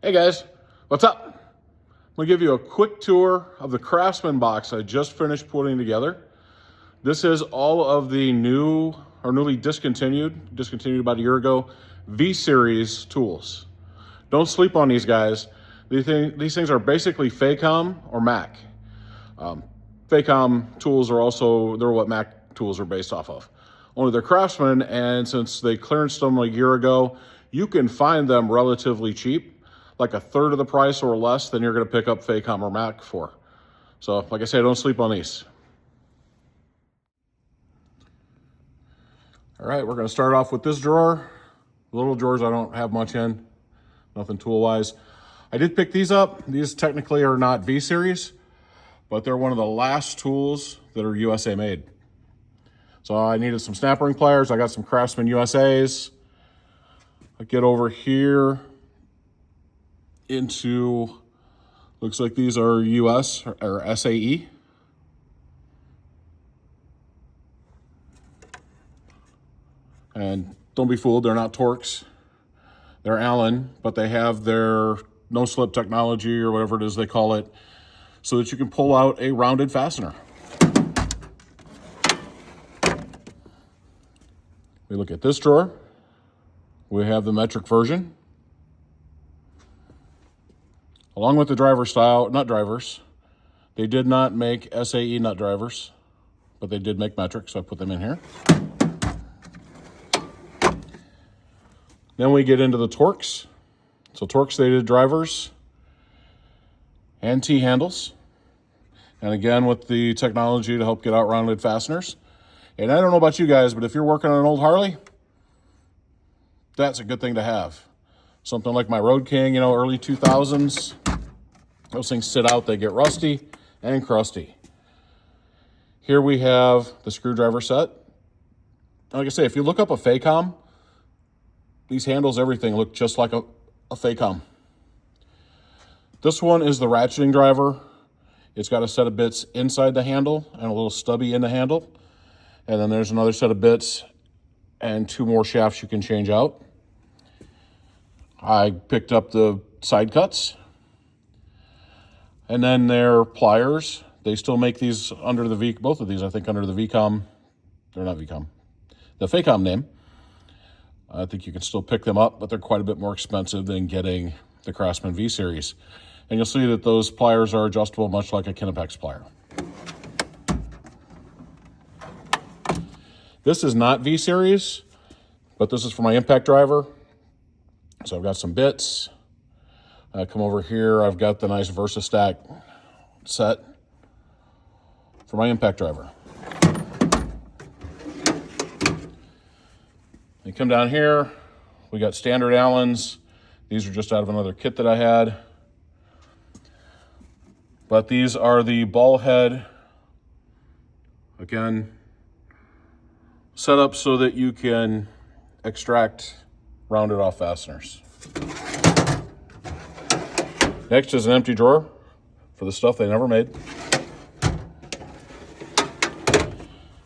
Hey guys, what's up? I'm gonna give you a quick tour of the Craftsman box I just finished putting together. This is all of the new or newly discontinued about a year ago, V-Series tools. Don't sleep on these guys. These things are basically Facom or Mac. Facom tools are also, they're what Mac tools are based off of. Only they're Craftsman, and since they clearanced them a year ago, you can find them relatively cheap, like a third of the price or less than you're gonna pick up Facom or Mac for. So like I say, don't sleep on these. All right, we're gonna start off with this drawer. Little drawers I don't have much in, nothing tool-wise. I did pick these up. These technically are not V-Series, but they're one of the last tools that are USA made. So I needed some snap ring pliers. I got some Craftsman USAs. I get over here into, looks like these are US or SAE. And don't be fooled, they're not Torx. They're Allen, but they have their no-slip technology or whatever it is they call it, so that you can pull out a rounded fastener. We look at this drawer. We have the metric version. Along with the driver style, nut drivers. They did not make SAE nut drivers, but they did make metric, so I put them in here. Then we get into the Torx. So Torx, they did drivers and T-handles. And again, with the technology to help get out rounded fasteners. And I don't know about you guys, but if you're working on an old Harley, that's a good thing to have. Something like my Road King, early 2000s. Those things sit out, they get rusty and crusty. Here we have the screwdriver set. Like I say, if you look up a Facom, these handles, everything look just like a Facom. This one is the ratcheting driver. It's got a set of bits inside the handle and a little stubby in the handle. And then there's another set of bits and two more shafts you can change out. I picked up the side cuts. And then their pliers. They still make these under the both of these, I think, under the Vcom. They're not Vcom. The Facom name. I think you can still pick them up, but they're quite a bit more expensive than getting the Craftsman V-Series. And you'll see that those pliers are adjustable, much like a Kinepex plier. This is not V-Series, but this is for my impact driver. So I've got some bits. I come over here, I've got the nice VersaStack set for my impact driver. You come down here, we got standard Allens. These are just out of another kit that I had. But these are the ball head, again, set up so that you can extract rounded off fasteners. Next is an empty drawer for the stuff they never made.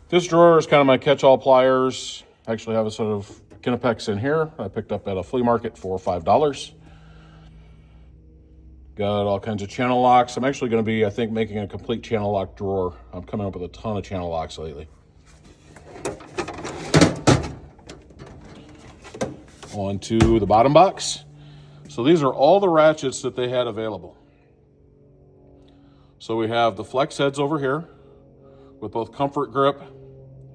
This drawer is kind of my catch-all pliers. I actually have a set of Kinepex in here. I picked up at a flea market for $5. Got all kinds of channel locks. I'm actually going to be, I think, making a complete channel lock drawer. I'm coming up with a ton of channel locks lately. On to the bottom box. So these are all the ratchets that they had available. So we have the flex heads over here with both comfort grip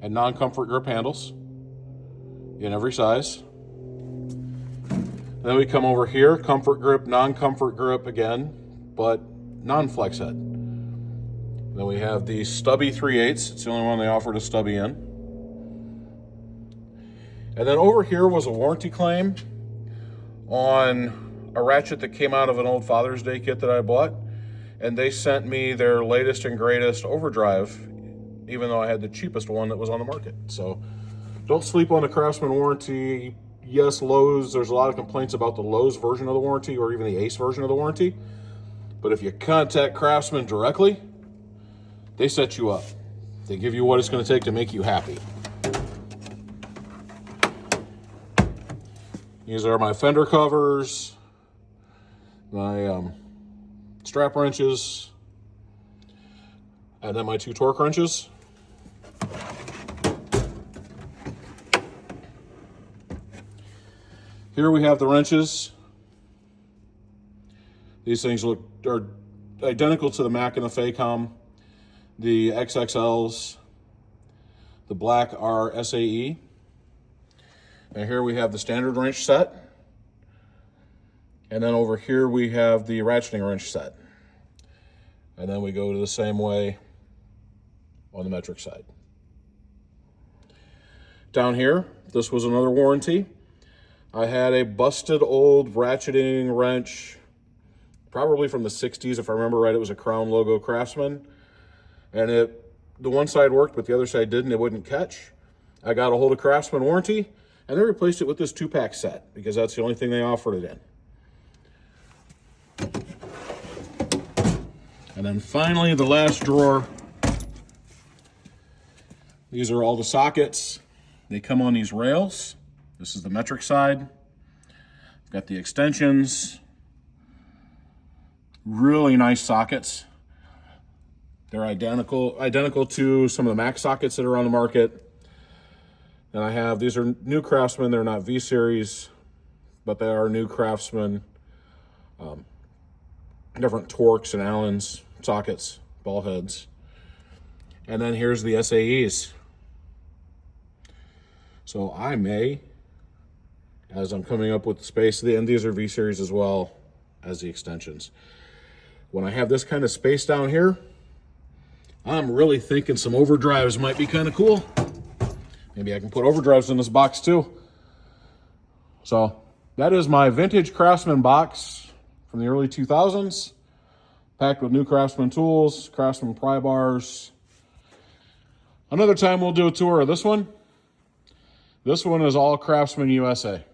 and non-comfort grip handles in every size. Then we come over here, comfort grip, non-comfort grip again, but non-flex head. Then we have the stubby 3/8. It's the only one they offered a stubby in. And then over here was a warranty claim on a ratchet that came out of an old Father's Day kit that I bought. And they sent me their latest and greatest overdrive, even though I had the cheapest one that was on the market. So don't sleep on the Craftsman warranty. Yes, Lowe's, there's a lot of complaints about the Lowe's version of the warranty or even the Ace version of the warranty. But if you contact Craftsman directly, they set you up. They give you what it's going to take to make you happy. These are my fender covers. my strap wrenches, and then my 2 torque wrenches. Here we have the wrenches. These things are identical to the Mac and the Faycom. The XXLs, the black are SAE. And here we have the standard wrench set. And then over here we have the ratcheting wrench set. And then we go to the same way on the metric side. Down here, this was another warranty. I had a busted old ratcheting wrench, probably from the 60s, if I remember right. It was a Crown logo Craftsman. And the one side worked, but the other side didn't. It wouldn't catch. I got a hold of Craftsman warranty, and they replaced it with this 2-pack set, because that's the only thing they offered it in. And then finally, the last drawer. These are all the sockets. They come on these rails. This is the metric side. Got the extensions. Really nice sockets. They're identical to some of the Mac sockets that are on the market. And these are new Craftsman. They're not V-Series, but they are new Craftsman. Different Torx and Allens sockets, ball heads. And then here's the SAEs. So I may, as I'm coming up with the space, and these are V-Series as well as the extensions. When I have this kind of space down here, I'm really thinking some overdrives might be kind of cool. Maybe I can put overdrives in this box too. So that is my vintage Craftsman box from the early 2000s, packed with new Craftsman tools, Craftsman pry bars. Another time we'll do a tour of this one. This one is all Craftsman USA.